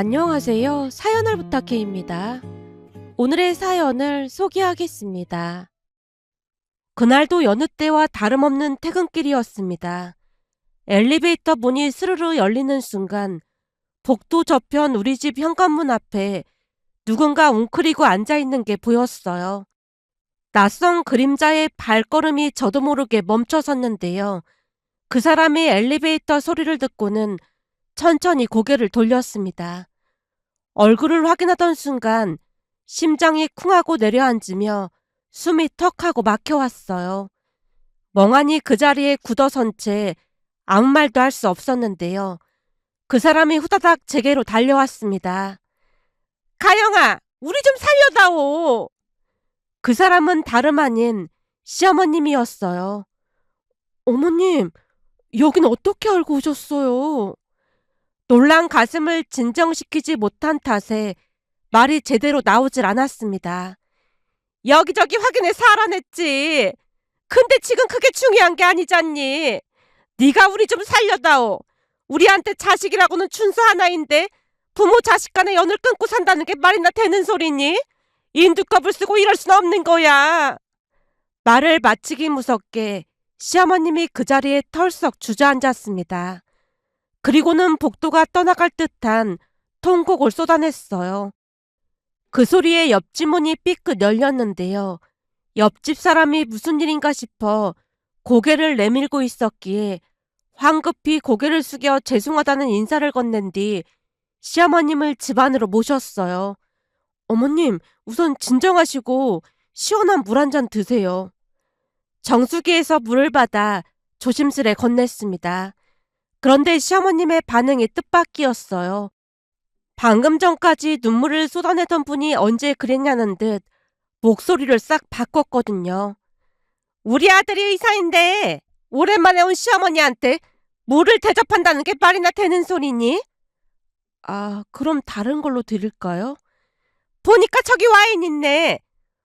안녕하세요. 사연을 부탁해입니다. 오늘의 사연을 소개하겠습니다. 그날도 여느 때와 다름없는 퇴근길이었습니다. 엘리베이터 문이 스르르 열리는 순간 복도 저편 우리 집 현관문 앞에 누군가 웅크리고 앉아있는 게 보였어요. 낯선 그림자의 발걸음이 저도 모르게 멈춰섰는데요. 그 사람이 엘리베이터 소리를 듣고는 천천히 고개를 돌렸습니다. 얼굴을 확인하던 순간 심장이 쿵하고 내려앉으며 숨이 턱하고 막혀왔어요. 멍하니 그 자리에 굳어선 채 아무 말도 할 수 없었는데요. 그 사람이 후다닥 제게로 달려왔습니다. 가영아, 우리 좀 살려다오. 그 사람은 다름 아닌 시어머님이었어요. 어머님, 여긴 어떻게 알고 오셨어요? 놀란 가슴을 진정시키지 못한 탓에 말이 제대로 나오질 않았습니다. 여기저기 확인해서 알아냈지. 근데 지금 그게 중요한 게 아니잖니. 네가 우리 좀 살려다오. 우리한테 자식이라고는 준수 하나인데 부모 자식 간의 연을 끊고 산다는 게 말이나 되는 소리니? 인두껍을 쓰고 이럴 순 없는 거야. 말을 마치기 무섭게 시어머님이 그 자리에 털썩 주저앉았습니다. 그리고는 복도가 떠나갈 듯한 통곡을 쏟아냈어요. 그 소리에 옆집 문이 삐끗 열렸는데요. 옆집 사람이 무슨 일인가 싶어 고개를 내밀고 있었기에 황급히 고개를 숙여 죄송하다는 인사를 건넨 뒤 시어머님을 집 안으로 모셨어요. 어머님, 우선 진정하시고 시원한 물 한 잔 드세요. 정수기에서 물을 받아 조심스레 건넸습니다. 그런데 시어머님의 반응이 뜻밖이었어요. 방금 전까지 눈물을 쏟아내던 분이 언제 그랬냐는 듯 목소리를 싹 바꿨거든요. 우리 아들이 의사인데 오랜만에 온 시어머니한테 물을 대접한다는 게 말이나 되는 소리니? 아, 그럼 다른 걸로 드릴까요? 보니까 저기 와인 있네.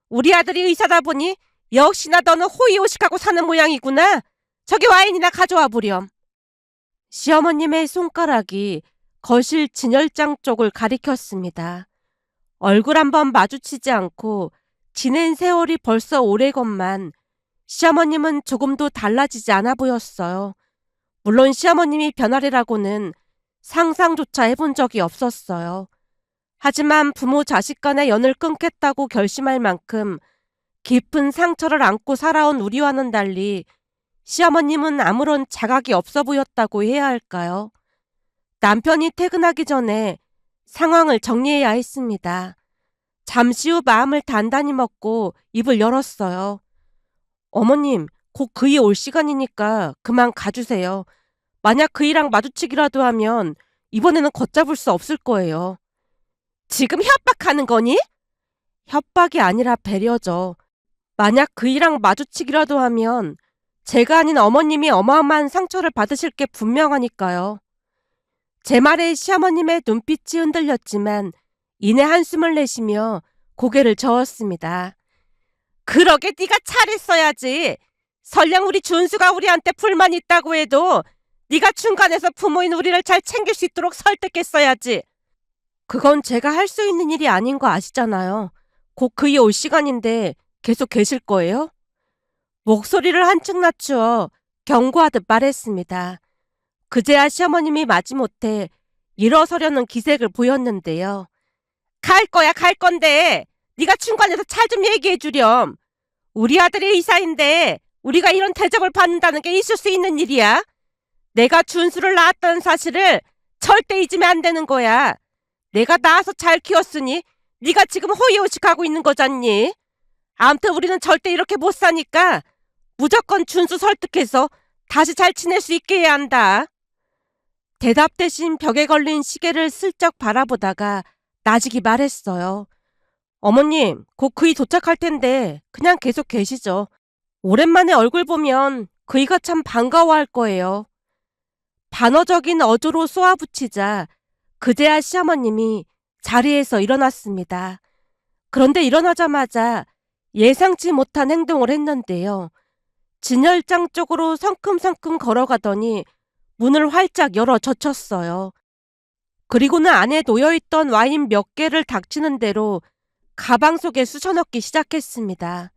우리 아들이 의사다 보니 역시나 너는 호의호식하고 사는 모양이구나. 저기 와인이나 가져와 보렴. 시어머님의 손가락이 거실 진열장 쪽을 가리켰습니다. 얼굴 한번 마주치지 않고 지낸 세월이 벌써 오래건만 시어머님은 조금도 달라지지 않아 보였어요. 물론 시어머님이 변하리라고는 상상조차 해본 적이 없었어요. 하지만 부모 자식 간의 연을 끊겠다고 결심할 만큼 깊은 상처를 안고 살아온 우리와는 달리 시어머님은 아무런 자각이 없어 보였다고 해야 할까요? 남편이 퇴근하기 전에 상황을 정리해야 했습니다. 잠시 후 마음을 단단히 먹고 입을 열었어요. 어머님, 곧 그이 올 시간이니까 그만 가주세요. 만약 그이랑 마주치기라도 하면 이번에는 걷잡을 수 없을 거예요. 지금 협박하는 거니? 협박이 아니라 배려죠. 만약 그이랑 마주치기라도 하면 제가 아닌 어머님이 어마어마한 상처를 받으실 게 분명하니까요. 제 말에 시어머님의 눈빛이 흔들렸지만 이내 한숨을 내쉬며 고개를 저었습니다. 그러게 네가 잘했어야지. 설령 우리 준수가 우리한테 불만 있다고 해도 네가 중간에서 부모인 우리를 잘 챙길 수 있도록 설득했어야지. 그건 제가 할 수 있는 일이 아닌 거 아시잖아요. 곧 그이 올 시간인데 계속 계실 거예요? 목소리를 한층 낮추어 경고하듯 말했습니다. 그제야 시어머님이 마지못해 일어서려는 기색을 보였는데요. 갈 거야, 갈 건데 네가 중간에서 잘 좀 얘기해 주렴. 우리 아들이 의사인데 우리가 이런 대접을 받는다는 게 있을 수 있는 일이야? 내가 준수를 낳았다는 사실을 절대 잊으면 안 되는 거야. 내가 낳아서 잘 키웠으니 네가 지금 호의호식하고 있는 거잖니. 아무튼 우리는 절대 이렇게 못 사니까 무조건 준수 설득해서 다시 잘 지낼 수 있게 해야 한다. 대답 대신 벽에 걸린 시계를 슬쩍 바라보다가 나직이 말했어요. 어머님, 곧 그이 도착할 텐데 그냥 계속 계시죠. 오랜만에 얼굴 보면 그이가 참 반가워할 거예요. 반어적인 어조로 쏘아붙이자 그제야 시어머님이 자리에서 일어났습니다. 그런데 일어나자마자 예상치 못한 행동을 했는데요. 진열장 쪽으로 성큼성큼 걸어가더니 문을 활짝 열어 젖혔어요. 그리고는 안에 놓여있던 와인 몇 개를 닥치는 대로 가방 속에 쑤셔넣기 시작했습니다.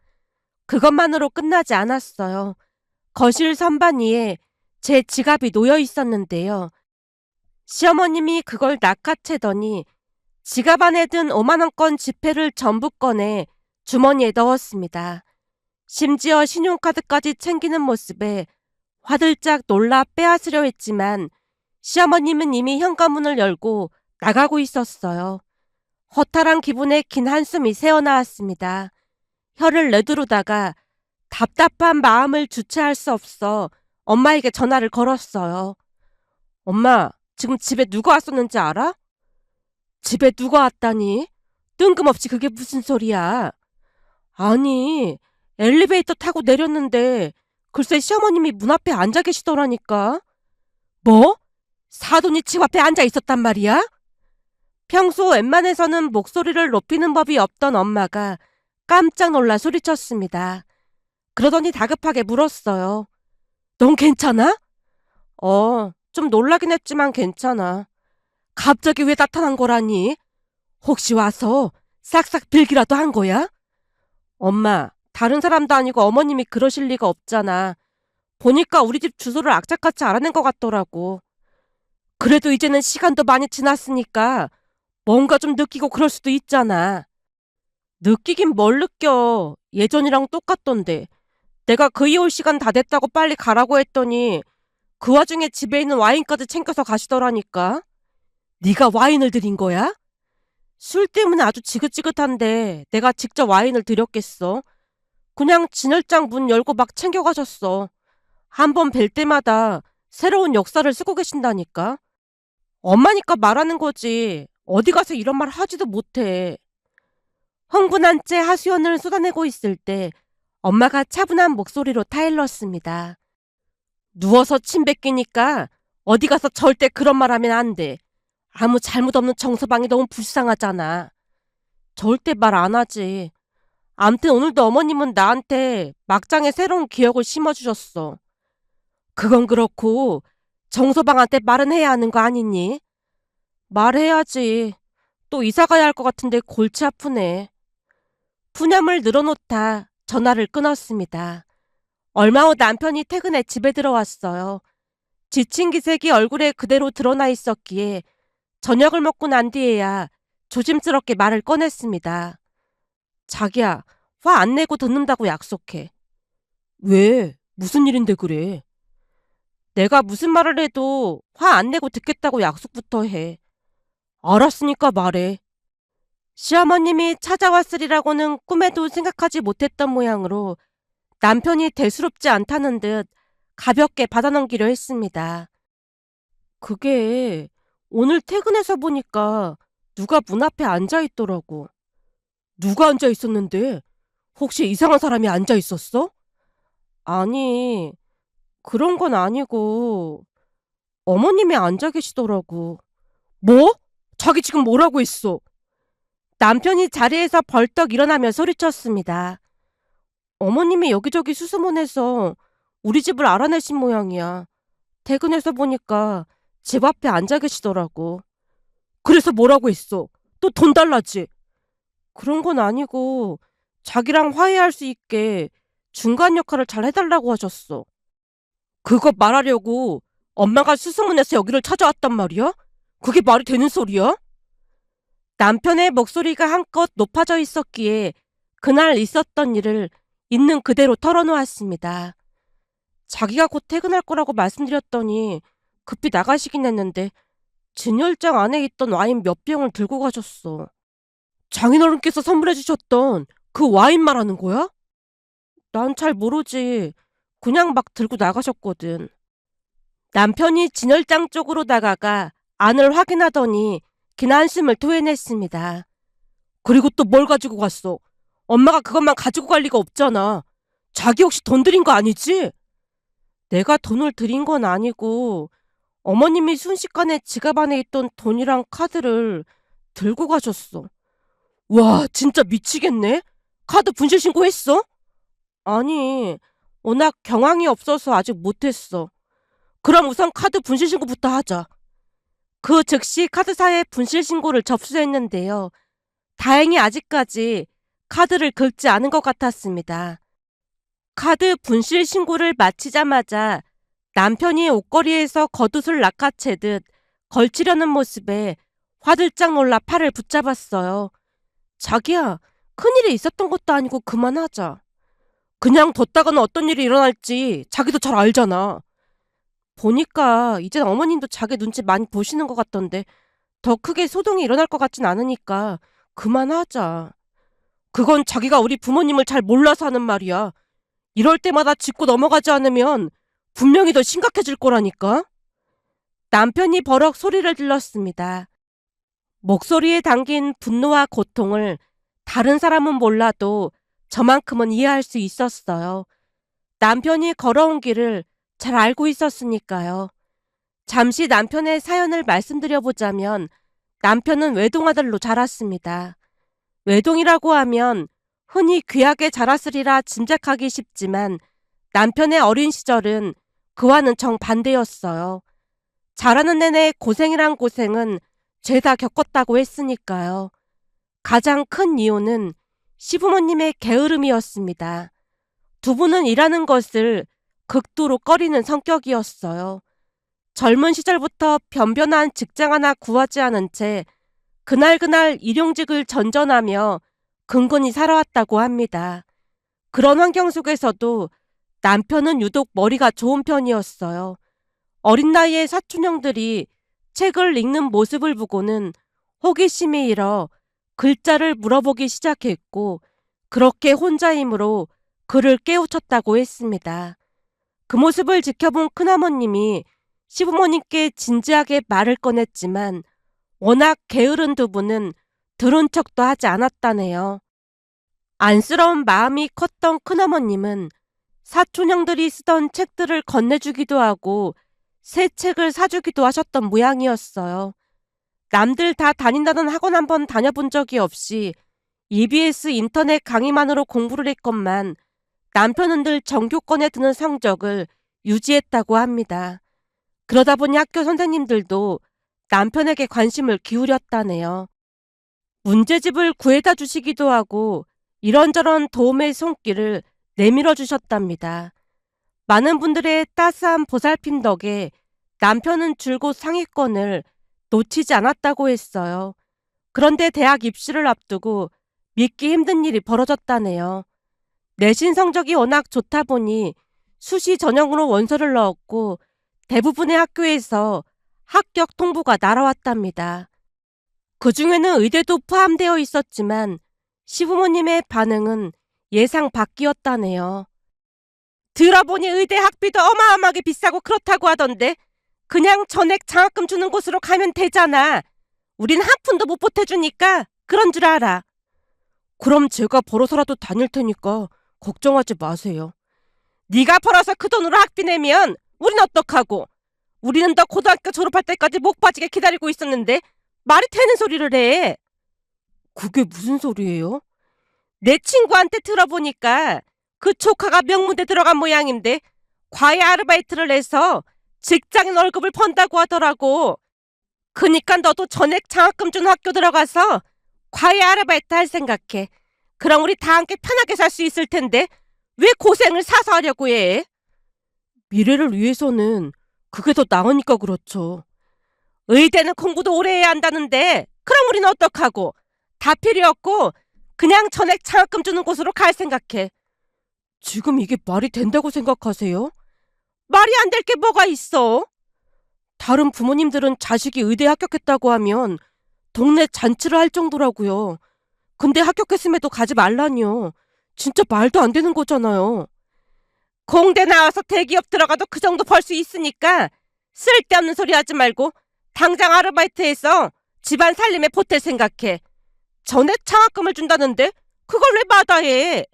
그것만으로 끝나지 않았어요. 거실 선반 위에 제 지갑이 놓여 있었는데요. 시어머님이 그걸 낚아채더니 지갑 안에 든 5만원권 지폐를 전부 꺼내 주머니에 넣었습니다. 심지어 신용카드까지 챙기는 모습에 화들짝 놀라 빼앗으려 했지만 시어머님은 이미 현관문을 열고 나가고 있었어요. 허탈한 기분에 긴 한숨이 새어나왔습니다. 혀를 내두르다가 답답한 마음을 주체할 수 없어 엄마에게 전화를 걸었어요. 엄마, 지금 집에 누가 왔었는지 알아? 집에 누가 왔다니? 뜬금없이 그게 무슨 소리야? 아니, 엘리베이터 타고 내렸는데 글쎄 시어머님이 문 앞에 앉아 계시더라니까. 뭐? 사돈이 집 앞에 앉아 있었단 말이야? 평소 웬만해서는 목소리를 높이는 법이 없던 엄마가 깜짝 놀라 소리쳤습니다. 그러더니 다급하게 물었어요. 넌 괜찮아? 좀 놀라긴 했지만 괜찮아. 갑자기 왜 나타난 거라니? 혹시 와서 싹싹 빌기라도 한 거야? 엄마, 다른 사람도 아니고 어머님이 그러실 리가 없잖아. 보니까 우리 집 주소를 악착같이 알아낸 것 같더라고. 그래도 이제는 시간도 많이 지났으니까 뭔가 좀 느끼고 그럴 수도 있잖아. 느끼긴 뭘 느껴. 예전이랑 똑같던데. 내가 그이 올 시간 다 됐다고 빨리 가라고 했더니 그 와중에 집에 있는 와인까지 챙겨서 가시더라니까. 네가 와인을 드린 거야? 술 때문에 아주 지긋지긋한데 내가 직접 와인을 드렸겠어. 그냥 진열장 문 열고 막 챙겨가셨어. 한 번 뵐 때마다 새로운 역사를 쓰고 계신다니까. 엄마니까 말하는 거지. 어디 가서 이런 말 하지도 못해. 흥분한 채 하소연을 쏟아내고 있을 때 엄마가 차분한 목소리로 타일렀습니다. 누워서 침 뱉기니까 어디 가서 절대 그런 말 하면 안 돼. 아무 잘못 없는 정서방이 너무 불쌍하잖아. 절대 말 안 하지. 암튼 오늘도 어머님은 나한테 막장에 새로운 기억을 심어주셨어. 그건 그렇고 정서방한테 말은 해야 하는 거 아니니? 말해야지. 또 이사 가야 할 것 같은데 골치 아프네. 푸념을 늘어놓다 전화를 끊었습니다. 얼마 후 남편이 퇴근해 집에 들어왔어요. 지친 기색이 얼굴에 그대로 드러나 있었기에 저녁을 먹고 난 뒤에야 조심스럽게 말을 꺼냈습니다. 자기야, 화 안 내고 듣는다고 약속해. 왜? 무슨 일인데 그래? 내가 무슨 말을 해도 화 안 내고 듣겠다고 약속부터 해. 알았으니까 말해. 시어머님이 찾아왔으리라고는 꿈에도 생각하지 못했던 모양으로 남편이 대수롭지 않다는 듯 가볍게 받아넘기려 했습니다. 그게 오늘 퇴근해서 보니까 누가 문 앞에 앉아 있더라고. 누가 앉아 있었는데? 혹시 이상한 사람이 앉아 있었어? 아니, 그런 건 아니고 어머님이 앉아 계시더라고. 뭐? 자기 지금 뭐라고 했어? 남편이 자리에서 벌떡 일어나며 소리쳤습니다. 어머님이 여기저기 수소문해서 우리 집을 알아내신 모양이야. 퇴근해서 보니까 집 앞에 앉아 계시더라고. 그래서 뭐라고 했어? 또 돈 달라지? 그런 건 아니고 자기랑 화해할 수 있게 중간 역할을 잘 해달라고 하셨어. 그거 말하려고 엄마가 수소문해서 여기를 찾아왔단 말이야? 그게 말이 되는 소리야? 남편의 목소리가 한껏 높아져 있었기에 그날 있었던 일을 있는 그대로 털어놓았습니다. 자기가 곧 퇴근할 거라고 말씀드렸더니 급히 나가시긴 했는데 진열장 안에 있던 와인 몇 병을 들고 가셨어. 장인어른께서 선물해 주셨던 그 와인 말하는 거야? 난 잘 모르지. 그냥 막 들고 나가셨거든. 남편이 진열장 쪽으로 다가가 안을 확인하더니 긴 한숨을 토해냈습니다. 그리고 또 뭘 가지고 갔어? 엄마가 그것만 가지고 갈 리가 없잖아. 자기 혹시 돈 들인 거 아니지? 내가 돈을 들인 건 아니고 어머님이 순식간에 지갑 안에 있던 돈이랑 카드를 들고 가셨어. 와, 진짜 미치겠네. 카드 분실 신고했어? 아니, 워낙 경황이 없어서 아직 못했어. 그럼 우선 카드 분실 신고부터 하자. 그 즉시 카드사에 분실 신고를 접수했는데요. 다행히 아직까지 카드를 긁지 않은 것 같았습니다. 카드 분실 신고를 마치자마자 남편이 옷걸이에서 겉옷을 낚아채듯 걸치려는 모습에 화들짝 놀라 팔을 붙잡았어요. 자기야, 큰일이 있었던 것도 아니고 그만하자. 그냥 뒀다가는 어떤 일이 일어날지 자기도 잘 알잖아. 보니까 이젠 어머님도 자기 눈치 많이 보시는 것 같던데 더 크게 소동이 일어날 것 같진 않으니까 그만하자. 그건 자기가 우리 부모님을 잘 몰라서 하는 말이야. 이럴 때마다 짚고 넘어가지 않으면 분명히 더 심각해질 거라니까. 남편이 버럭 소리를 질렀습니다. 목소리에 담긴 분노와 고통을 다른 사람은 몰라도 저만큼은 이해할 수 있었어요. 남편이 걸어온 길을 잘 알고 있었으니까요. 잠시 남편의 사연을 말씀드려보자면 남편은 외동아들로 자랐습니다. 외동이라고 하면 흔히 귀하게 자랐으리라 짐작하기 쉽지만 남편의 어린 시절은 그와는 정반대였어요. 자라는 내내 고생이란 고생은 죄다 겪었다고 했으니까요. 가장 큰 이유는 시부모님의 게으름이었습니다. 두 분은 일하는 것을 극도로 꺼리는 성격이었어요. 젊은 시절부터 변변한 직장 하나 구하지 않은 채 그날그날 일용직을 전전하며 근근히 살아왔다고 합니다. 그런 환경 속에서도 남편은 유독 머리가 좋은 편이었어요. 어린 나이에 사촌형들이 책을 읽는 모습을 보고는 호기심이 일어 글자를 물어보기 시작했고 그렇게 혼자 힘으로 글을 깨우쳤다고 했습니다. 그 모습을 지켜본 큰어머님이 시부모님께 진지하게 말을 꺼냈지만 워낙 게으른 두 분은 들은 척도 하지 않았다네요. 안쓰러운 마음이 컸던 큰어머님은 사촌형들이 쓰던 책들을 건네주기도 하고 새 책을 사주기도 하셨던 모양이었어요. 남들 다 다닌다는 학원 한번 다녀본 적이 없이 EBS 인터넷 강의만으로 공부를 했건만 남편은 늘 전교권에 드는 성적을 유지했다고 합니다. 그러다 보니 학교 선생님들도 남편에게 관심을 기울였다네요. 문제집을 구해다 주시기도 하고 이런저런 도움의 손길을 내밀어 주셨답니다. 많은 분들의 따스한 보살핌 덕에 남편은 줄곧 상위권을 놓치지 않았다고 했어요. 그런데 대학 입시를 앞두고 믿기 힘든 일이 벌어졌다네요. 내신 성적이 워낙 좋다 보니 수시 전형으로 원서를 넣었고 대부분의 학교에서 합격 통보가 날아왔답니다. 그 중에는 의대도 포함되어 있었지만 시부모님의 반응은 예상 밖이었다네요. 들어보니 의대 학비도 어마어마하게 비싸고 그렇다고 하던데 그냥 전액 장학금 주는 곳으로 가면 되잖아. 우린 한 푼도 못 보태주니까 그런 줄 알아. 그럼 제가 벌어서라도 다닐 테니까 걱정하지 마세요. 네가 벌어서 그 돈으로 학비 내면 우린 어떡하고. 우리는 너 고등학교 졸업할 때까지 목 빠지게 기다리고 있었는데 말이 되는 소리를 해. 그게 무슨 소리예요? 내 친구한테 들어보니까 그 조카가 명문대 들어간 모양인데 과외 아르바이트를 해서 직장인 월급을 번다고 하더라고. 그니까 너도 전액 장학금 준 학교 들어가서 과외 아르바이트 할 생각해. 그럼 우리 다 함께 편하게 살 수 있을 텐데 왜 고생을 사서 하려고 해? 미래를 위해서는 그게 더 나으니까 그렇죠. 의대는 공부도 오래 해야 한다는데 그럼 우리는 어떡하고. 다 필요 없고 그냥 전액 장학금 주는 곳으로 갈 생각해. 지금 이게 말이 된다고 생각하세요? 말이 안 될 게 뭐가 있어? 다른 부모님들은 자식이 의대에 합격했다고 하면 동네 잔치를 할 정도라고요. 근데 합격했음에도 가지 말라니요. 진짜 말도 안 되는 거잖아요. 공대 나와서 대기업 들어가도 그 정도 벌 수 있으니까 쓸데없는 소리 하지 말고 당장 아르바이트해서 집안 살림에 보탤 생각해. 전액 장학금을 준다는데 그걸 왜 마다해?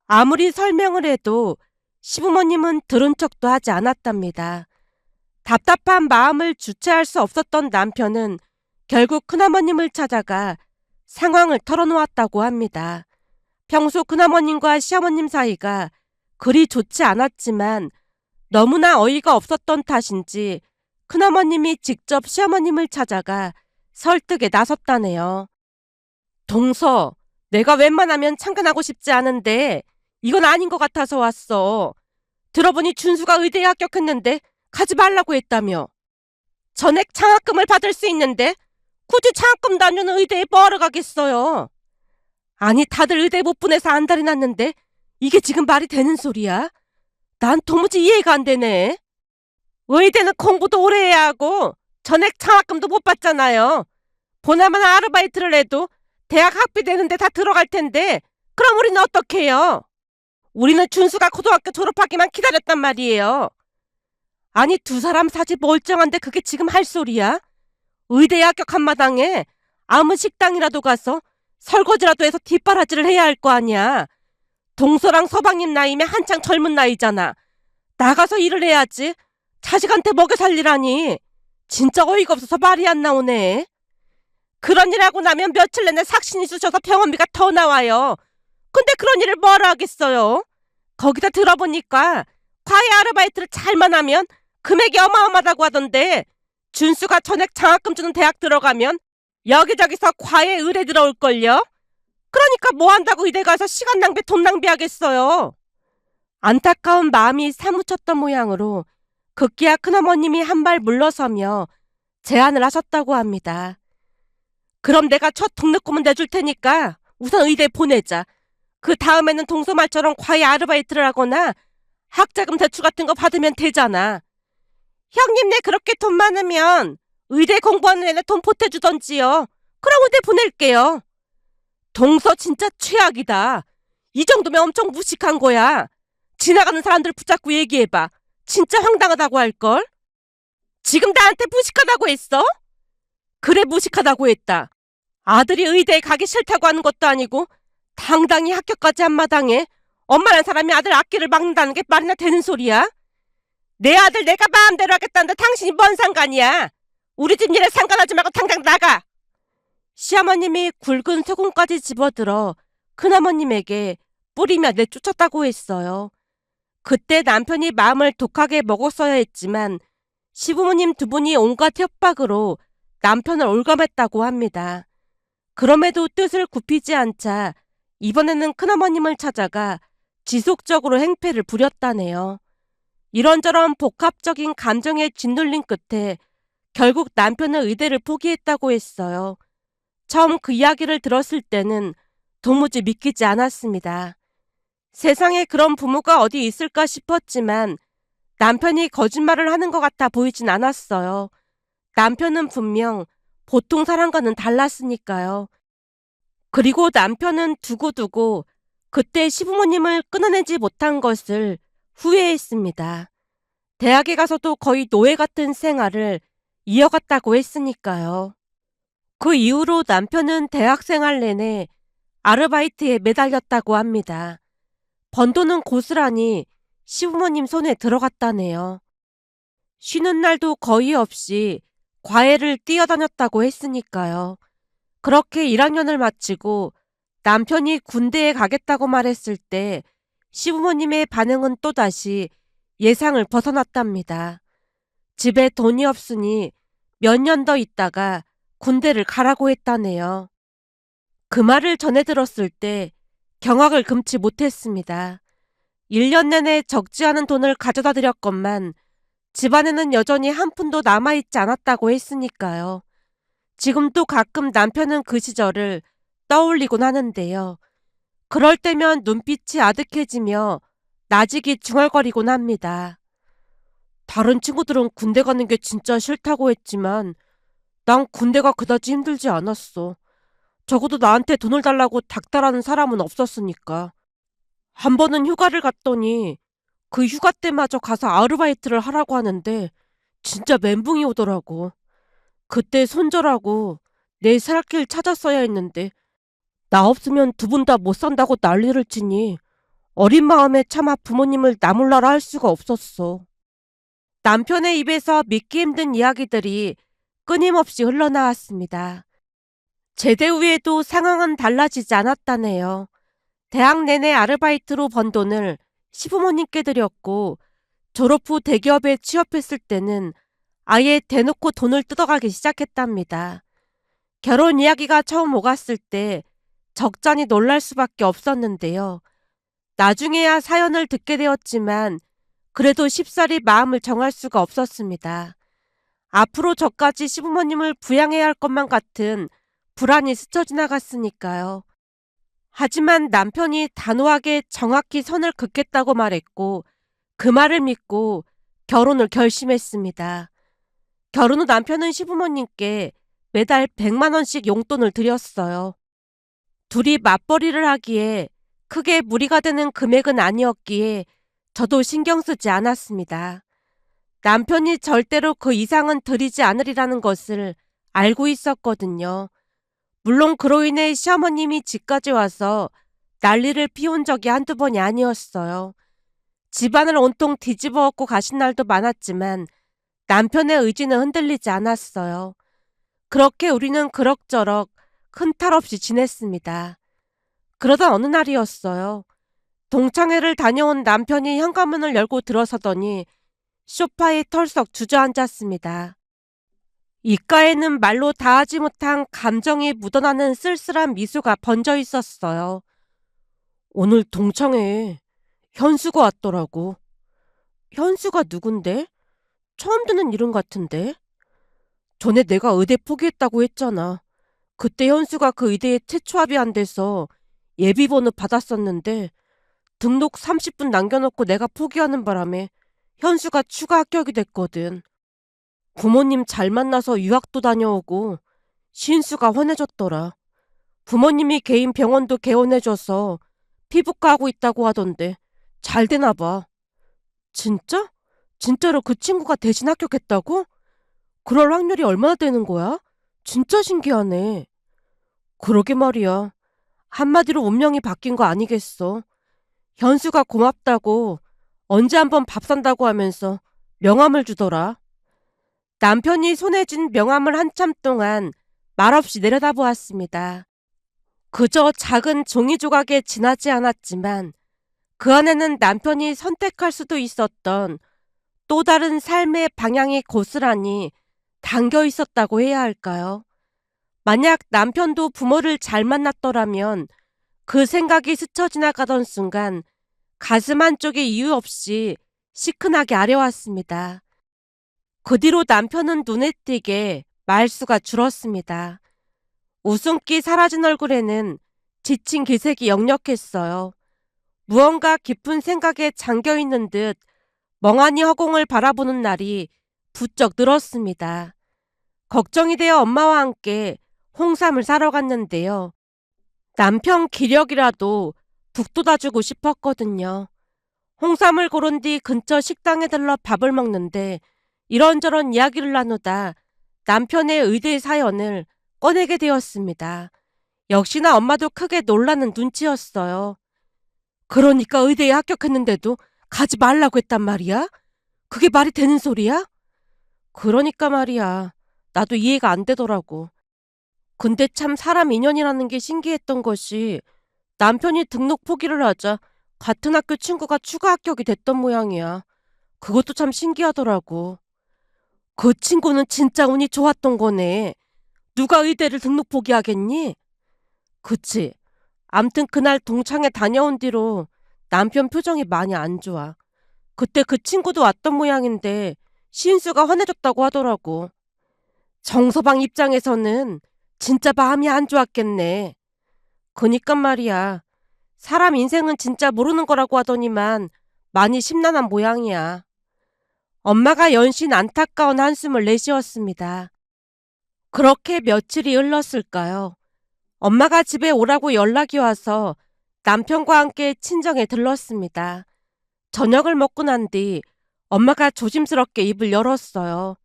아무리 설명을 해도 시부모님은 들은 척도 하지 않았답니다. 답답한 마음을 주체할 수 없었던 남편은 결국 큰어머님을 찾아가 상황을 털어놓았다고 합니다. 평소 큰어머님과 시어머님 사이가 그리 좋지 않았지만 너무나 어이가 없었던 탓인지 큰어머님이 직접 시어머님을 찾아가 설득에 나섰다네요. 동서, 내가 웬만하면 참견하고 싶지 않은데 이건 아닌 것 같아서 왔어. 들어보니 준수가 의대에 합격했는데 가지 말라고 했다며. 전액 장학금을 받을 수 있는데 굳이 장학금도 안 주는 의대에 뭐하러 가겠어요. 아니 다들 의대 못 보내서 안달이 났는데 이게 지금 말이 되는 소리야? 난 도무지 이해가 안 되네. 의대는 공부도 오래 해야 하고 전액 장학금도 못 받잖아요. 보나마나 아르바이트를 해도 대학 학비 되는데 다 들어갈 텐데 그럼 우리는 어떻게 해요? 우리는 준수가 고등학교 졸업하기만 기다렸단 말이에요. 아니 두 사람 사지 멀쩡한데 그게 지금 할 소리야? 의대에 합격한 마당에 아무 식당이라도 가서 설거지라도 해서 뒷바라지를 해야 할 거 아니야. 동서랑 서방님 나이면 한창 젊은 나이잖아. 나가서 일을 해야지. 자식한테 먹여 살리라니. 진짜 어이가 없어서 말이 안 나오네. 그런 일 하고 나면 며칠 내내 삭신이 쑤셔서 병원비가 더 나와요. 근데 그런 일을 뭐하러 하겠어요? 거기다 들어보니까 과외 아르바이트를 잘만 하면 금액이 어마어마하다고 하던데 준수가 전액 장학금 주는 대학 들어가면 여기저기서 과외 의뢰 들어올걸요? 그러니까 뭐 한다고 의대 가서 시간 낭비 돈 낭비하겠어요. 안타까운 마음이 사무쳤던 모양으로 급기야 큰어머님이 한 발 물러서며 제안을 하셨다고 합니다. 그럼 내가 첫 등록금은 내줄 테니까 우선 의대 보내자. 그 다음에는 동서말처럼 과외 아르바이트를 하거나 학자금 대출 같은 거 받으면 되잖아. 형님네 그렇게 돈 많으면 의대 공부하는 애네 돈 보태주던지요. 그럼 의대 보낼게요. 동서 진짜 최악이다. 이 정도면 엄청 무식한 거야. 지나가는 사람들 붙잡고 얘기해봐. 진짜 황당하다고 할걸? 지금 나한테 무식하다고 했어? 그래 무식하다고 했다. 아들이 의대에 가기 싫다고 하는 것도 아니고 당당히 합격까지 한 마당에 엄마란 사람이 아들 앞길을 막는다는 게 말이나 되는 소리야? 내 아들 내가 마음대로 하겠다는데 당신이 뭔 상관이야? 우리 집 일에 상관하지 말고 당장 나가! 시어머님이 굵은 소금까지 집어들어 큰어머님에게 뿌리며 내쫓았다고 했어요. 그때 남편이 마음을 독하게 먹었어야 했지만 시부모님 두 분이 온갖 협박으로 남편을 올감했다고 합니다. 그럼에도 뜻을 굽히지 않자 이번에는 큰어머님을 찾아가 지속적으로 행패를 부렸다네요. 이런저런 복합적인 감정에 짓눌린 끝에 결국 남편은 의대를 포기했다고 했어요. 처음 그 이야기를 들었을 때는 도무지 믿기지 않았습니다. 세상에 그런 부모가 어디 있을까 싶었지만 남편이 거짓말을 하는 것 같아 보이진 않았어요. 남편은 분명 보통 사람과는 달랐으니까요. 그리고 남편은 두고두고 그때 시부모님을 끊어내지 못한 것을 후회했습니다. 대학에 가서도 거의 노예 같은 생활을 이어갔다고 했으니까요. 그 이후로 남편은 대학생활 내내 아르바이트에 매달렸다고 합니다. 번 돈은 고스란히 시부모님 손에 들어갔다네요. 쉬는 날도 거의 없이 과외를 뛰어다녔다고 했으니까요. 그렇게 1학년을 마치고 남편이 군대에 가겠다고 말했을 때 시부모님의 반응은 또다시 예상을 벗어났답니다. 집에 돈이 없으니 몇 년 더 있다가 군대를 가라고 했다네요. 그 말을 전해 들었을 때 경악을 금치 못했습니다. 1년 내내 적지 않은 돈을 가져다 드렸건만 집안에는 여전히 한 푼도 남아있지 않았다고 했으니까요. 지금도 가끔 남편은 그 시절을 떠올리곤 하는데요. 그럴 때면 눈빛이 아득해지며 나직이 중얼거리곤 합니다. 다른 친구들은 군대 가는 게 진짜 싫다고 했지만 난 군대가 그다지 힘들지 않았어. 적어도 나한테 돈을 달라고 닥달하는 사람은 없었으니까. 한 번은 휴가를 갔더니 그 휴가 때마저 가서 아르바이트를 하라고 하는데 진짜 멘붕이 오더라고. 그때 손절하고 내 살 길 찾았어야 했는데 나 없으면 두 분 다 못 산다고 난리를 치니 어린 마음에 차마 부모님을 나몰라라 할 수가 없었어. 남편의 입에서 믿기 힘든 이야기들이 끊임없이 흘러나왔습니다. 제대 후에도 상황은 달라지지 않았다네요. 대학 내내 아르바이트로 번 돈을 시부모님께 드렸고 졸업 후 대기업에 취업했을 때는 아예 대놓고 돈을 뜯어가기 시작했답니다. 결혼 이야기가 처음 오갔을 때 적잖이 놀랄 수밖에 없었는데요. 나중에야 사연을 듣게 되었지만 그래도 쉽사리 마음을 정할 수가 없었습니다. 앞으로 저까지 시부모님을 부양해야 할 것만 같은 불안이 스쳐 지나갔으니까요. 하지만 남편이 단호하게 정확히 선을 긋겠다고 말했고 그 말을 믿고 결혼을 결심했습니다. 결혼 후 남편은 시부모님께 매달 100만 원씩 용돈을 드렸어요. 둘이 맞벌이를 하기에 크게 무리가 되는 금액은 아니었기에 저도 신경 쓰지 않았습니다. 남편이 절대로 그 이상은 드리지 않으리라는 것을 알고 있었거든요. 물론 그로 인해 시어머님이 집까지 와서 난리를 피운 적이 한두 번이 아니었어요. 집안을 온통 뒤집어 엎고 가신 날도 많았지만 남편의 의지는 흔들리지 않았어요. 그렇게 우리는 그럭저럭 큰 탈 없이 지냈습니다. 그러던 어느 날이었어요. 동창회를 다녀온 남편이 현관문을 열고 들어서더니 소파에 털썩 주저앉았습니다. 입가에는 말로 다하지 못한 감정이 묻어나는 쓸쓸한 미소가 번져 있었어요. 오늘 동창회에 현수가 왔더라고. 현수가 누군데? 처음 듣는 이름 같은데? 전에 내가 의대 포기했다고 했잖아. 그때 현수가 그 의대에 최초 합의 안 돼서 예비번호 받았었는데 등록 30분 남겨놓고 내가 포기하는 바람에 현수가 추가 합격이 됐거든. 부모님 잘 만나서 유학도 다녀오고 신수가 환해졌더라. 부모님이 개인 병원도 개원해줘서 피부과 하고 있다고 하던데 잘 되나 봐. 진짜? 진짜로 그 친구가 대신 합격했다고? 그럴 확률이 얼마나 되는 거야? 진짜 신기하네. 그러게 말이야. 한마디로 운명이 바뀐 거 아니겠어. 현수가 고맙다고 언제 한번 밥 산다고 하면서 명함을 주더라. 남편이 손에 쥔 명함을 한참 동안 말없이 내려다보았습니다. 그저 작은 종이 조각에 지나지 않았지만 그 안에는 남편이 선택할 수도 있었던 또 다른 삶의 방향이 고스란히 담겨 있었다고 해야 할까요? 만약 남편도 부모를 잘 만났더라면 그 생각이 스쳐 지나가던 순간 가슴 한쪽에 이유 없이 시큰하게 아려왔습니다. 그 뒤로 남편은 눈에 띄게 말수가 줄었습니다. 웃음기 사라진 얼굴에는 지친 기색이 역력했어요. 무언가 깊은 생각에 잠겨있는 듯 멍하니 허공을 바라보는 날이 부쩍 늘었습니다. 걱정이 되어 엄마와 함께 홍삼을 사러 갔는데요. 남편 기력이라도 북돋아주고 싶었거든요. 홍삼을 고른 뒤 근처 식당에 들러 밥을 먹는데 이런저런 이야기를 나누다 남편의 의대 사연을 꺼내게 되었습니다. 역시나 엄마도 크게 놀라는 눈치였어요. 그러니까 의대에 합격했는데도 가지 말라고 했단 말이야? 그게 말이 되는 소리야? 그러니까 말이야. 나도 이해가 안 되더라고. 근데 참 사람 인연이라는 게 신기했던 것이 남편이 등록 포기를 하자 같은 학교 친구가 추가 합격이 됐던 모양이야. 그것도 참 신기하더라고. 그 친구는 진짜 운이 좋았던 거네. 누가 의대를 등록 포기하겠니? 그치. 암튼 그날 동창회 다녀온 뒤로 남편 표정이 많이 안 좋아. 그때 그 친구도 왔던 모양인데 신수가 화내줬다고 하더라고. 정서방 입장에서는 진짜 마음이 안 좋았겠네. 그니까 말이야. 사람 인생은 진짜 모르는 거라고 하더니만 많이 심란한 모양이야. 엄마가 연신 안타까운 한숨을 내쉬었습니다. 그렇게 며칠이 흘렀을까요? 엄마가 집에 오라고 연락이 와서 남편과 함께 친정에 들렀습니다. 저녁을 먹고 난 뒤 엄마가 조심스럽게 입을 열었어요.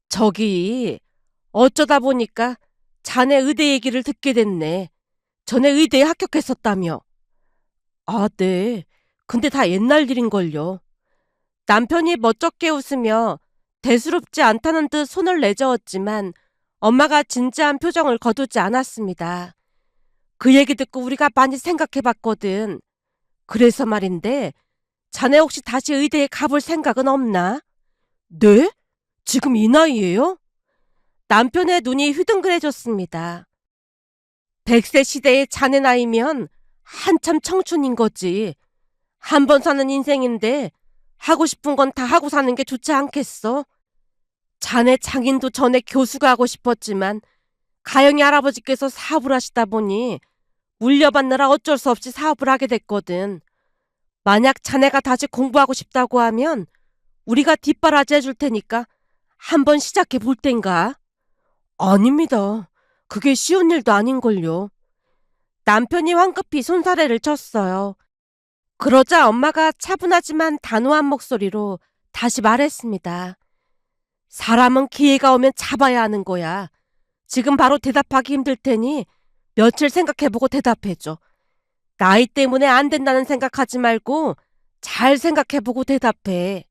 저기 어쩌다 보니까 자네 의대 얘기를 듣게 됐네. 전에 의대에 합격했었다며. 아, 네. 근데 다 옛날 일인걸요. 남편이 멋쩍게 웃으며 대수롭지 않다는 듯 손을 내저었지만 엄마가 진지한 표정을 거두지 않았습니다. 그 얘기 듣고 우리가 많이 생각해봤거든. 그래서 말인데 자네 혹시 다시 의대에 가볼 생각은 없나? 네? 지금 이 나이에요? 남편의 눈이 휘둥그레졌습니다. 100세 시대의 자네 나이면 한참 청춘인 거지. 한 번 사는 인생인데 하고 싶은 건 다 하고 사는 게 좋지 않겠어? 자네 장인도 전에 교수가 하고 싶었지만 가영이 할아버지께서 사업을 하시다 보니 물려받느라 어쩔 수 없이 사업을 하게 됐거든. 만약 자네가 다시 공부하고 싶다고 하면 우리가 뒷바라지 해줄 테니까 한번 시작해 볼 땐가? 아닙니다. 그게 쉬운 일도 아닌걸요. 남편이 황급히 손사래를 쳤어요. 그러자 엄마가 차분하지만 단호한 목소리로 다시 말했습니다. 사람은 기회가 오면 잡아야 하는 거야. 지금 바로 대답하기 힘들 테니 며칠 생각해보고 대답해줘. 나이 때문에 안 된다는 생각하지 말고 잘 생각해보고 대답해.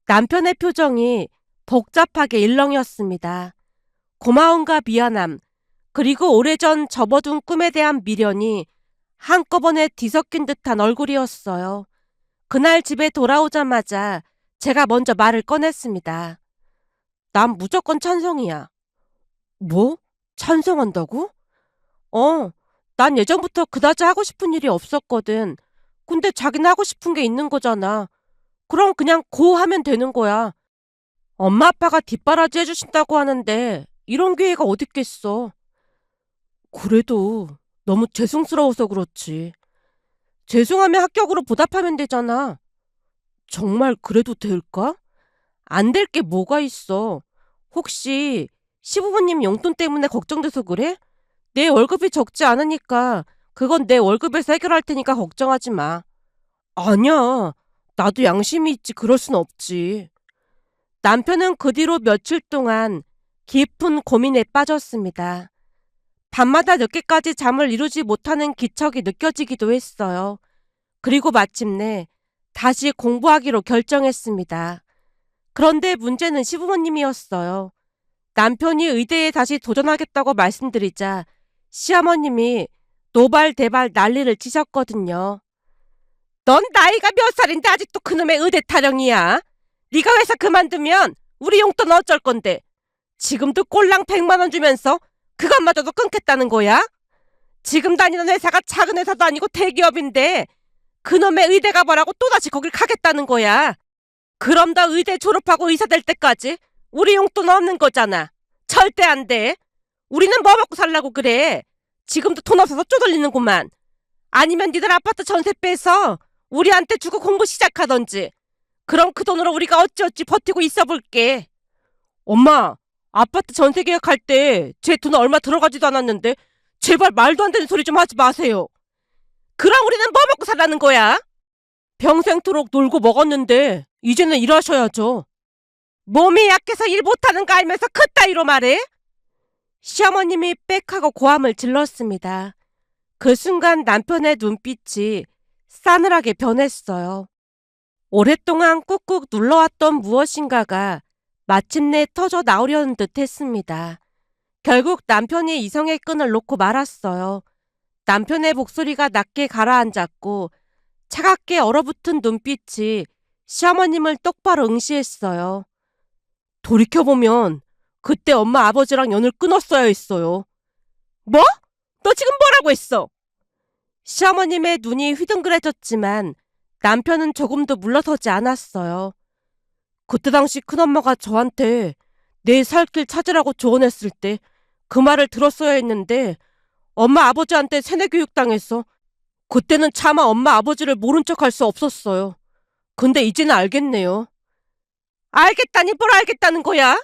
남편의 표정이 복잡하게 일렁였습니다. 고마움과 미안함, 그리고 오래전 접어둔 꿈에 대한 미련이 한꺼번에 뒤섞인 듯한 얼굴이었어요. 그날 집에 돌아오자마자 제가 먼저 말을 꺼냈습니다. 난 무조건 찬성이야. 뭐? 찬성한다고? 난 예전부터 그다지 하고 싶은 일이 없었거든. 근데 자기는 하고 싶은 게 있는 거잖아. 그럼 그냥 고 하면 되는 거야. 엄마 아빠가 뒷바라지 해주신다고 하는데 이런 기회가 어딨겠어. 그래도 너무 죄송스러워서 그렇지. 죄송하면 합격으로 보답하면 되잖아. 정말 그래도 될까? 안 될 게 뭐가 있어. 혹시 시부모님 용돈 때문에 걱정돼서 그래? 내 월급이 적지 않으니까 그건 내 월급에서 해결할 테니까 걱정하지 마. 아니야. 나도 양심이 있지. 그럴 순 없지. 남편은 그 뒤로 며칠 동안 깊은 고민에 빠졌습니다. 밤마다 늦게까지 잠을 이루지 못하는 기척이 느껴지기도 했어요. 그리고 마침내 다시 공부하기로 결정했습니다. 그런데 문제는 시부모님이었어요. 남편이 의대에 다시 도전하겠다고 말씀드리자 시어머님이 노발대발 난리를 치셨거든요. 넌 나이가 몇 살인데 아직도 그놈의 의대 타령이야. 네가 회사 그만두면 우리 용돈 어쩔 건데. 지금도 꼴랑 100만 원 주면서 그것마저도 끊겠다는 거야? 지금 다니는 회사가 작은 회사도 아니고 대기업인데 그놈의 의대가 뭐라고 또다시 거길 가겠다는 거야. 그럼 너 의대 졸업하고 의사 될 때까지 우리 용돈 없는 거잖아. 절대 안 돼. 우리는 뭐 먹고 살라고 그래. 지금도 돈 없어서 쪼들리는구만. 아니면 니들 아파트 전세 빼서 우리한테 주고 공부 시작하던지. 그럼 그 돈으로 우리가 어찌어찌 버티고 있어 볼게. 엄마, 아파트 전세 계약할 때 제 돈 얼마 들어가지도 않았는데 제발 말도 안 되는 소리 좀 하지 마세요. 그럼 우리는 뭐 먹고 살라는 거야? 평생토록 놀고 먹었는데 이제는 일하셔야죠. 몸이 약해서 일 못하는 거 알면서 그따위로 말해? 시어머님이 빽하고 고함을 질렀습니다. 그 순간 남편의 눈빛이 싸늘하게 변했어요. 오랫동안 꾹꾹 눌러왔던 무엇인가가 마침내 터져 나오려는 듯 했습니다. 결국 남편이 이성의 끈을 놓고 말았어요. 남편의 목소리가 낮게 가라앉았고 차갑게 얼어붙은 눈빛이 시어머님을 똑바로 응시했어요. 돌이켜보면 그때 엄마 아버지랑 연을 끊었어야 했어요. 뭐? 너 지금 뭐라고 했어? 시어머님의 눈이 휘둥그레졌지만 남편은 조금도 물러서지 않았어요. 그때 당시 큰엄마가 저한테 내 살 길 찾으라고 조언했을 때 그 말을 들었어야 했는데 엄마 아버지한테 세뇌교육 당해서 그때는 차마 엄마 아버지를 모른 척할 수 없었어요. 근데 이제는 알겠네요. 알겠다니 뭘 알겠다는 거야?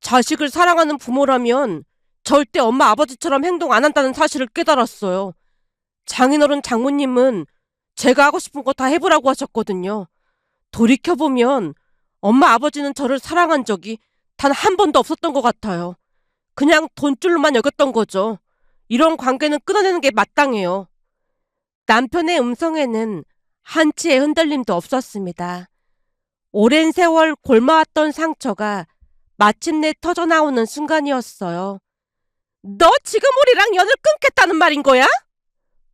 자식을 사랑하는 부모라면 절대 엄마 아버지처럼 행동 안 한다는 사실을 깨달았어요. 장인어른 장모님은 제가 하고 싶은 거 다 해보라고 하셨거든요. 돌이켜보면 엄마 아버지는 저를 사랑한 적이 단 한 번도 없었던 것 같아요. 그냥 돈줄로만 여겼던 거죠. 이런 관계는 끊어내는 게 마땅해요. 남편의 음성에는 한치의 흔들림도 없었습니다. 오랜 세월 골마왔던 상처가 마침내 터져나오는 순간이었어요. 너 지금 우리랑 연을 끊겠다는 말인 거야?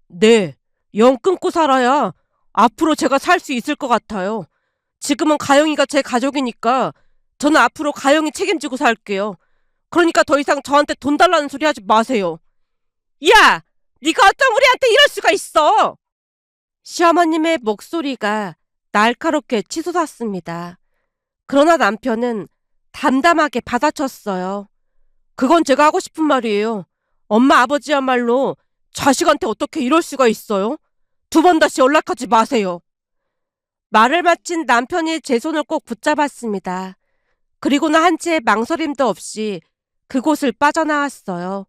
네, 연 끊고 살아야 앞으로 제가 살 수 있을 것 같아요. 지금은 가영이가 제 가족이니까 저는 앞으로 가영이 책임지고 살게요. 그러니까 더 이상 저한테 돈 달라는 소리 하지 마세요. 야! 네가 어쩜 우리한테 이럴 수가 있어! 시어머님의 목소리가 날카롭게 치솟았습니다. 그러나 남편은 담담하게 받아쳤어요. 그건 제가 하고 싶은 말이에요. 엄마 아버지야말로 자식한테 어떻게 이럴 수가 있어요? 두 번 다시 연락하지 마세요. 말을 마친 남편이 제 손을 꼭 붙잡았습니다. 그리고는 한 채의 망설임도 없이 그곳을 빠져나왔어요.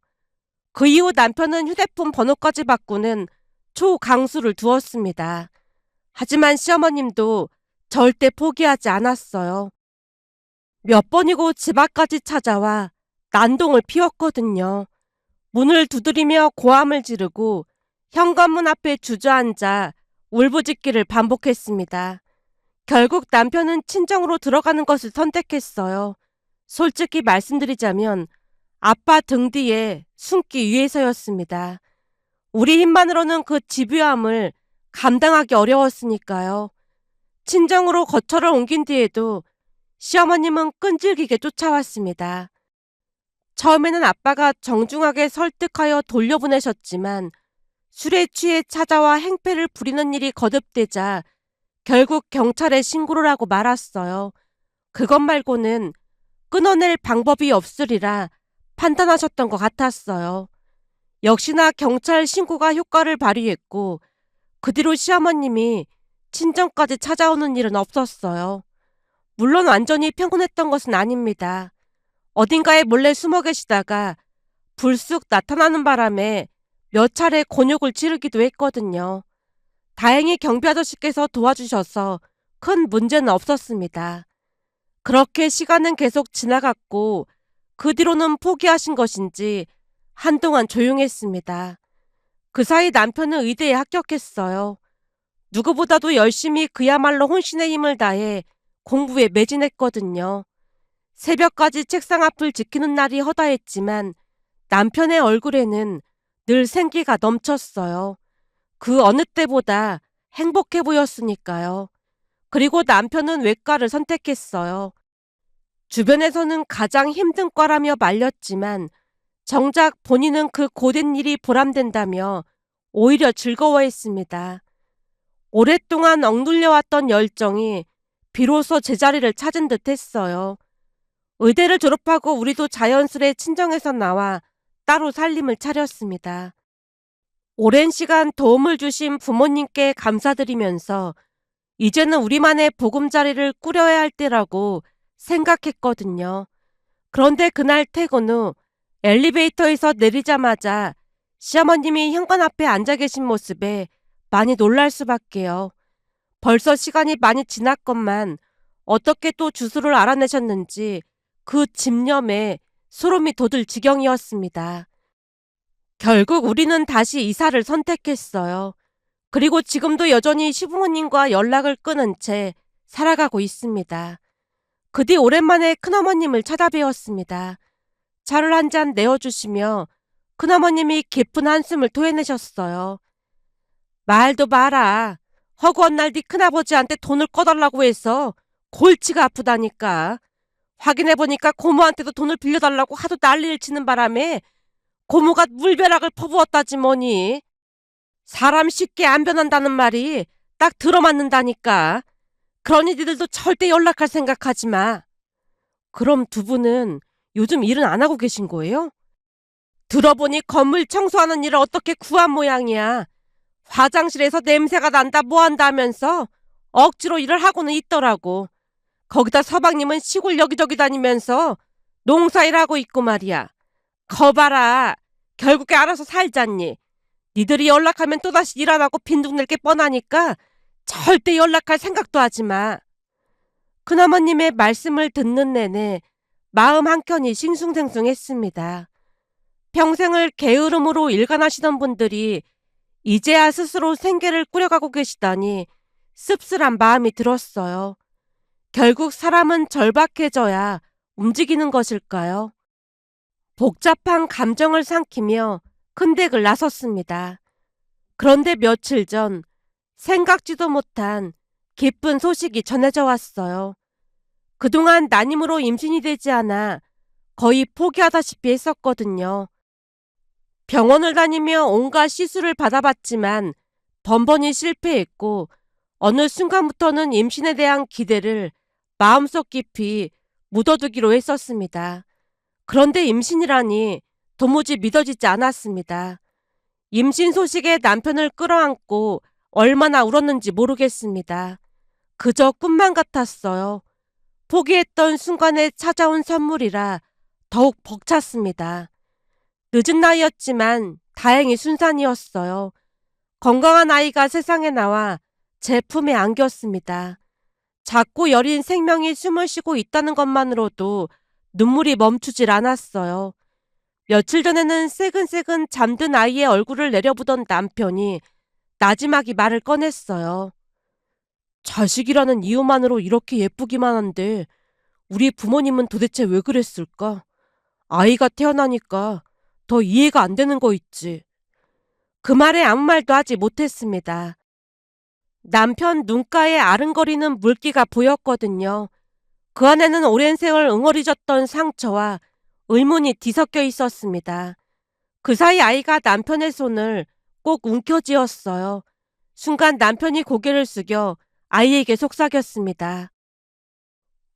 그 이후 남편은 휴대폰 번호까지 바꾸는 초강수를 두었습니다. 하지만 시어머님도 절대 포기하지 않았어요. 몇 번이고 집 앞까지 찾아와 난동을 피웠거든요. 문을 두드리며 고함을 지르고 현관문 앞에 주저앉아 울부짖기를 반복했습니다. 결국 남편은 친정으로 들어가는 것을 선택했어요. 솔직히 말씀드리자면 아빠 등 뒤에 숨기 위해서였습니다. 우리 힘만으로는 그 집요함을 감당하기 어려웠으니까요. 친정으로 거처를 옮긴 뒤에도 시어머님은 끈질기게 쫓아왔습니다. 처음에는 아빠가 정중하게 설득하여 돌려보내셨지만 술에 취해 찾아와 행패를 부리는 일이 거듭되자 결국 경찰에 신고를 하고 말았어요. 그것 말고는 끊어낼 방법이 없으리라 판단하셨던 것 같았어요. 역시나 경찰 신고가 효과를 발휘했고 그 뒤로 시어머님이 친정까지 찾아오는 일은 없었어요. 물론 완전히 평온했던 것은 아닙니다. 어딘가에 몰래 숨어 계시다가 불쑥 나타나는 바람에 몇 차례 곤욕을 치르기도 했거든요. 다행히 경비 아저씨께서 도와주셔서 큰 문제는 없었습니다. 그렇게 시간은 계속 지나갔고 그 뒤로는 포기하신 것인지 한동안 조용했습니다. 그 사이 남편은 의대에 합격했어요. 누구보다도 열심히 그야말로 혼신의 힘을 다해 공부에 매진했거든요. 새벽까지 책상 앞을 지키는 날이 허다했지만 남편의 얼굴에는 늘 생기가 넘쳤어요. 그 어느 때보다 행복해 보였으니까요. 그리고 남편은 외과를 선택했어요. 주변에서는 가장 힘든 과라며 말렸지만 정작 본인은 그 고된 일이 보람된다며 오히려 즐거워했습니다. 오랫동안 억눌려왔던 열정이 비로소 제자리를 찾은 듯 했어요. 의대를 졸업하고 우리도 자연스레 친정에서 나와 따로 살림을 차렸습니다. 오랜 시간 도움을 주신 부모님께 감사드리면서 이제는 우리만의 보금자리를 꾸려야 할 때라고 생각했거든요. 그런데 그날 퇴근 후 엘리베이터에서 내리자마자 시어머님이 현관 앞에 앉아 계신 모습에 많이 놀랄 수밖에요. 벌써 시간이 많이 지났건만 어떻게 또 주소를 알아내셨는지 그 집념에 소름이 돋을 지경이었습니다. 결국 우리는 다시 이사를 선택했어요. 그리고 지금도 여전히 시부모님과 연락을 끊은 채 살아가고 있습니다. 그 뒤 오랜만에 큰어머님을 찾아뵈었습니다. 차를 한 잔 내어주시며 큰어머님이 깊은 한숨을 토해내셨어요. 말도 마라. 허구한 날 네 큰아버지한테 돈을 꺼달라고 해서 골치가 아프다니까. 확인해보니까 고모한테도 돈을 빌려달라고 하도 난리를 치는 바람에 고모가 물벼락을 퍼부었다지 뭐니. 사람 쉽게 안 변한다는 말이 딱 들어맞는다니까. 그러니 니들도 절대 연락할 생각하지 마. 그럼 두 분은 요즘 일은 안 하고 계신 거예요? 들어보니 건물 청소하는 일을 어떻게 구한 모양이야. 화장실에서 냄새가 난다 뭐 한다 하면서 억지로 일을 하고는 있더라고. 거기다 서방님은 시골 여기저기 다니면서 농사일 하고 있고 말이야. 거봐라. 결국에 알아서 살잖니. 니들이 연락하면 또다시 일 안 하고 빈둥댈 게 뻔하니까 절대 연락할 생각도 하지 마. 큰어머님의 말씀을 듣는 내내 마음 한켠이 싱숭생숭했습니다. 평생을 게으름으로 일관하시던 분들이 이제야 스스로 생계를 꾸려가고 계시다니 씁쓸한 마음이 들었어요. 결국 사람은 절박해져야 움직이는 것일까요? 복잡한 감정을 삼키며 큰 댁을 나섰습니다. 그런데 며칠 전 생각지도 못한 기쁜 소식이 전해져 왔어요. 그동안 난임으로 임신이 되지 않아 거의 포기하다시피 했었거든요. 병원을 다니며 온갖 시술을 받아봤지만 번번이 실패했고 어느 순간부터는 임신에 대한 기대를 마음속 깊이 묻어두기로 했었습니다. 그런데 임신이라니 도무지 믿어지지 않았습니다. 임신 소식에 남편을 끌어안고 얼마나 울었는지 모르겠습니다. 그저 꿈만 같았어요. 포기했던 순간에 찾아온 선물이라 더욱 벅찼습니다. 늦은 나이였지만 다행히 순산이었어요. 건강한 아이가 세상에 나와 제 품에 안겼습니다. 작고 여린 생명이 숨을 쉬고 있다는 것만으로도 눈물이 멈추질 않았어요. 며칠 전에는 새근새근 잠든 아이의 얼굴을 내려보던 남편이 나지막이 말을 꺼냈어요. 자식이라는 이유만으로 이렇게 예쁘기만 한데 우리 부모님은 도대체 왜 그랬을까? 아이가 태어나니까 더 이해가 안 되는 거 있지. 그 말에 아무 말도 하지 못했습니다. 남편 눈가에 아른거리는 물기가 보였거든요. 그 안에는 오랜 세월 응어리졌던 상처와 의문이 뒤섞여 있었습니다. 그 사이 아이가 남편의 손을 꼭 움켜쥐었어요. 순간 남편이 고개를 숙여 아이에게 속삭였습니다.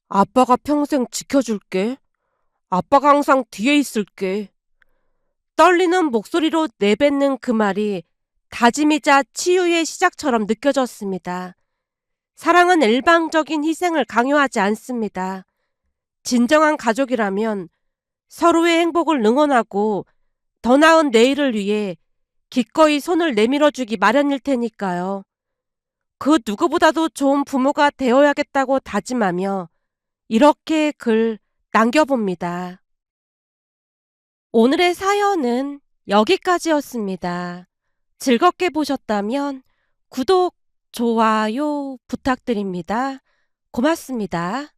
아빠가 평생 지켜줄게. 아빠가 항상 뒤에 있을게. 떨리는 목소리로 내뱉는 그 말이 다짐이자 치유의 시작처럼 느껴졌습니다. 사랑은 일방적인 희생을 강요하지 않습니다. 진정한 가족이라면 서로의 행복을 응원하고 더 나은 내일을 위해 기꺼이 손을 내밀어주기 마련일 테니까요. 그 누구보다도 좋은 부모가 되어야겠다고 다짐하며 이렇게 글 남겨봅니다. 오늘의 사연은 여기까지였습니다. 즐겁게 보셨다면 구독, 좋아요 부탁드립니다. 고맙습니다.